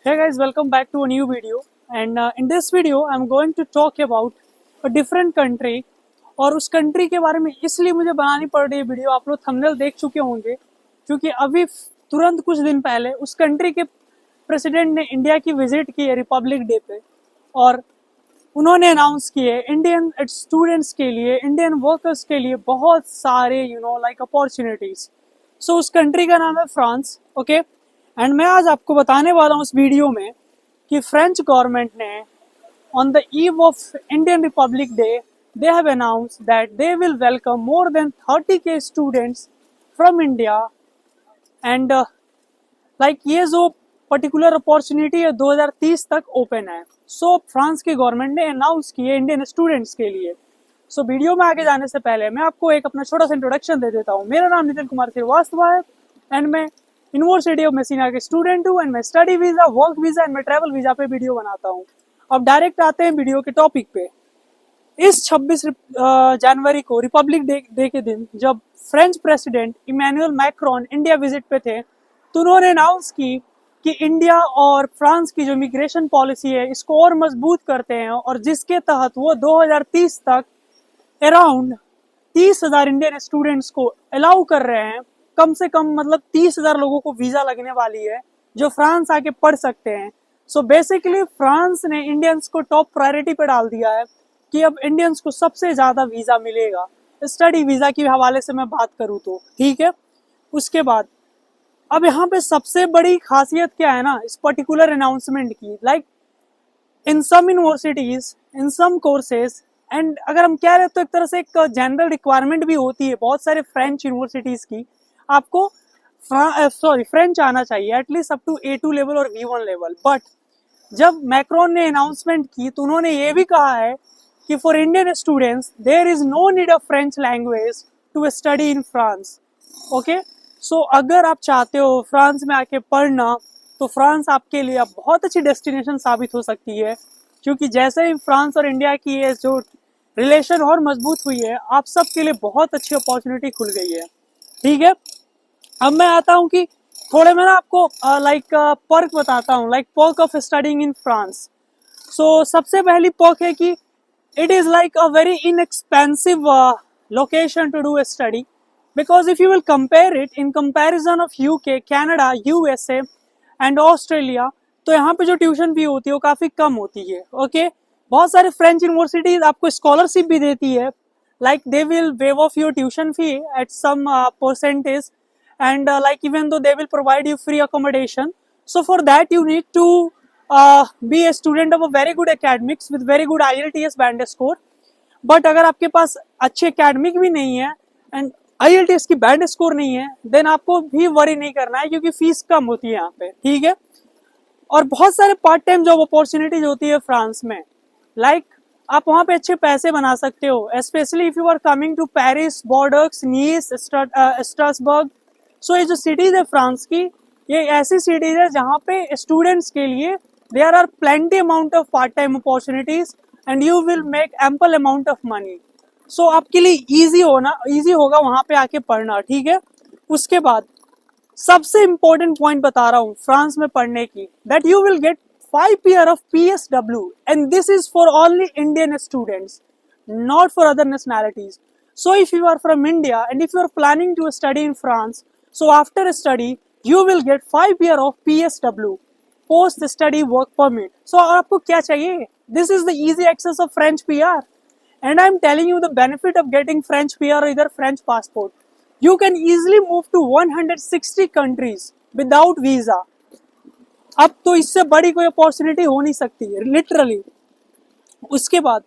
Hey guys, welcome back to a new video. And in this video, I'm going to talk about a different country. और उस country के बारे में इसलिए मुझे बनानी पड़ रही है वीडियो, आप लोग थंबनेल देख चुके होंगे, क्योंकि अभी तुरंत कुछ दिन पहले उस कंट्री के प्रेसिडेंट ने इंडिया की विजिट की है रिपब्लिक डे पे, और उन्होंने अनाउंस किए इंडियन स्टूडेंट्स के लिए, इंडियन वर्कर्स के लिए बहुत सारे लाइक अपॉर्चुनिटीज। सो उस कंट्री का नाम है फ्रांस। ओके, एंड मैं आज आपको बताने वाला हूँ इस वीडियो में कि फ्रेंच गवर्नमेंट ने on the eve of Indian Republic day they have announced that they will welcome more than 30k students from India and like ये जो पर्टिकुलर अपॉर्चुनिटी है 2030 तक ओपन है। सो फ्रांस की गवर्नमेंट ने अनाउंस किए इंडियन स्टूडेंट्स के लिए। सो वीडियो में आगे जाने से पहले मैं आपको एक अपना छोटा सा इंट्रोडक्शन दे देता हूँ। मेरा नाम नितिन कुमार श्रीवास्तव है एंड मैं यूनिवर्सिटी ऑफ मैसीना के स्टूडेंट हूँ एंड मैं study visa, work visa and मैं ट्रैवल वीजा पे वीडियो बनाता हूँ। अब डायरेक्ट आते हैं वीडियो के टॉपिक पे। इस 26 जनवरी को रिपब्लिक डे के दिन जब French president Emmanuel Macron India visit पे थे, तो उन्होंने अनाउंस की कि इंडिया और फ्रांस की जो इमिग्रेशन पॉलिसी है इसको और मजबूत करते हैं, और जिसके तहत वो 2030 तक अराउंड 30,000 इंडियन स्टूडेंट्स को अलाउ कर रहे हैं। कम से कम मतलब 30,000 लोगों को वीजा लगने वाली है जो फ्रांस आके पढ़ सकते हैं। सो बेसिकली फ्रांस ने इंडियंस को टॉप प्रायोरिटी पे डाल दिया है कि अब इंडियंस को सबसे ज्यादा वीजा मिलेगा। स्टडी वीजा के हवाले से मैं बात करूँ तो ठीक है। उसके बाद अब यहाँ पे सबसे बड़ी खासियत क्या है ना इस पर्टिकुलर अनाउंसमेंट की, like in some universities, in some courses, and अगर हम कह रहे हैं तो एक तरह से एक जनरल रिक्वायरमेंट भी होती है बहुत सारे फ्रेंच यूनिवर्सिटीज की, आपको फ्रेंच आना चाहिए at least up to A2 level और B1 लेवल। बट जब मैक्रोन ने अनाउंसमेंट की तो उन्होंने ये भी कहा है कि for Indian students there is no need of French language to study in France. Okay, so अगर आप चाहते हो फ्रांस में आके पढ़ना तो फ्रांस आपके लिए अब बहुत अच्छी डेस्टिनेशन साबित हो सकती है, क्योंकि जैसे ही फ्रांस और इंडिया की ये जो रिलेशन और मजबूत हुई है, आप सबके लिए बहुत अच्छी अपॉर्चुनिटी खुल गई है। ठीक है, अब मैं आता हूँ कि थोड़े मैं ना आपको लाइक पर्क बताता हूँ, like perk of studying in France. So सबसे पहली पर्क है कि it is like a very inexpensive location to do a study, because if you will compare it in comparison of UK, Canada, USA and Australia, तो यहाँ पे जो tuition fee होती है वो काफी कम होती है। ओके, बहुत सारे फ्रेंच यूनिवर्सिटीज आपको स्कॉलरशिप भी देती है, like they will waive off your tuition fee at some percentage and like even though they will provide you free accommodation. So for that you need to be a student of a very good academics with very good IELTS band score. But अगर आपके पास अच्छे academic भी नहीं है and IELTS की band score नहीं है, then आपको भी वरी नहीं करना है, क्योंकि फीस कम होती है यहाँ पे। ठीक है, और बहुत सारे पार्ट टाइम जॉब अपॉर्चुनिटीज होती है फ्रांस में, लाइक आप वहाँ पे अच्छे पैसे बना सकते हो, specially if you are coming to Paris, Bordeaux, Nice, Strasbourg. So ये जो सिटीज है फ्रांस की, ये ऐसी सिटीज है जहाँ पे स्टूडेंट्स के लिए there are plenty amount of part time opportunities and you will make ample amount of money. So आपके लिए इजी होगा वहाँ पे आके पढ़ना। ठीक है, उसके बाद सबसे इंपॉर्टेंट पॉइंट बता रहा हूँ फ्रांस में पढ़ने की, that you will get 5 years of PSW and this is for only Indian students, not for other nationalities. So if you are from India and if you are planning to study in France, so after study you will get 5 years of PSW, post study work permit. So आपको क्या चाहिए? This is the easy access of French PR, and I'm telling you the benefit of getting French PR or either French passport. You can easily move to 160 countries without visa. अब तो इससे बड़ी कोई opportunity हो नहीं सकती है literally. उसके बाद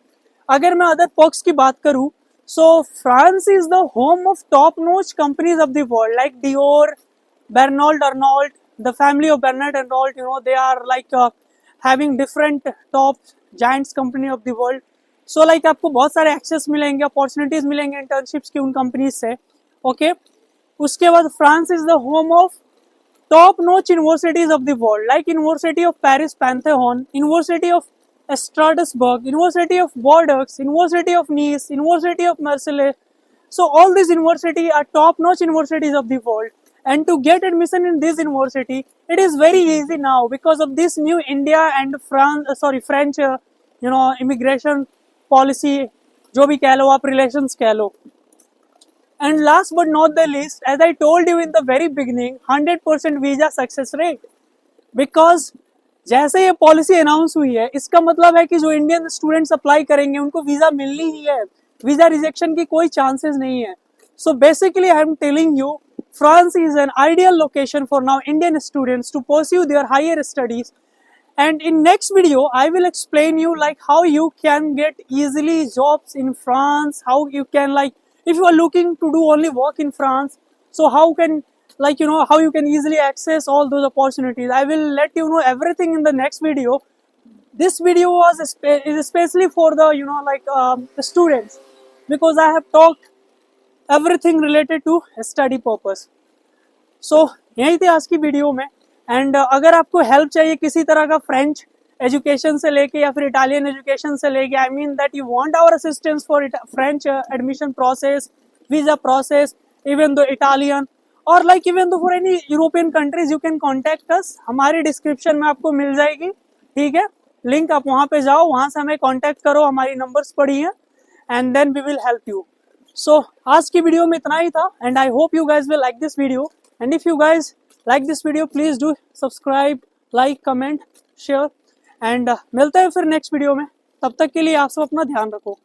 अगर मैं अदर पर्क्स की बात करूं, so France is the home of top notch companies of the world, like Dior, Bernard Arnault, the family of Bernard Arnault, they are like having different top giants company of the world. So like आपको बहुत सारे access मिलेंगे, opportunities मिलेंगे internships की उन companies से। Okay, उसके बाद France is the home of top-notch universities of the world, like University of Paris Pantheon, University of Strasbourg, University of Bordeaux, University of Nice, University of Marseille. So all these universities are top-notch universities of the world, and to get admission in this university it is very easy now because of this new India and French immigration policy, जो भी कह लो आप, relations कह लो. And last but not the least, as I told you in the very beginning, 100% visa success rate. Because जैसे ये policy announce हुई है इसका मतलब है कि जो इंडियन स्टूडेंट्स अप्लाई करेंगे उनको वीजा मिलनी ही है, वीजा रिजेक्शन की कोई चांसेस नहीं है. So basically I am telling you, France is an ideal location for now Indian students to pursue their higher studies. And in next video I will explain you like how you can get easily jobs in France, how you can, like, if you are looking to do only work in France, so how can, like, how you can easily access all those opportunities. I will let you know everything in the next video. This video is especially for the the students, because I have talked everything related to study purpose. So यही थी आज की video में. And अगर आपको help चाहिए किसी तरह का फ्रेंच एजुकेशन से लेके या फिर इटालियन एजुकेशन से लेके, I mean that you want our assistance for French admission process, visa process, even though Italian और like even though for any European countries, you can contact us. हमारी description में आपको मिल जाएगी, ठीक है, लिंक. आप वहाँ पे जाओ, वहाँ से हमें कॉन्टेक्ट करो, हमारी नंबर्स पड़ी हैं, and then we will help you. So आज की वीडियो में इतना ही था, and I hope you guys will like this video. And if you guys like this video, please do subscribe, like, comment, share, and मिलते हैं फिर next video में. तब तक के लिए आप सब अपना ध्यान रखो.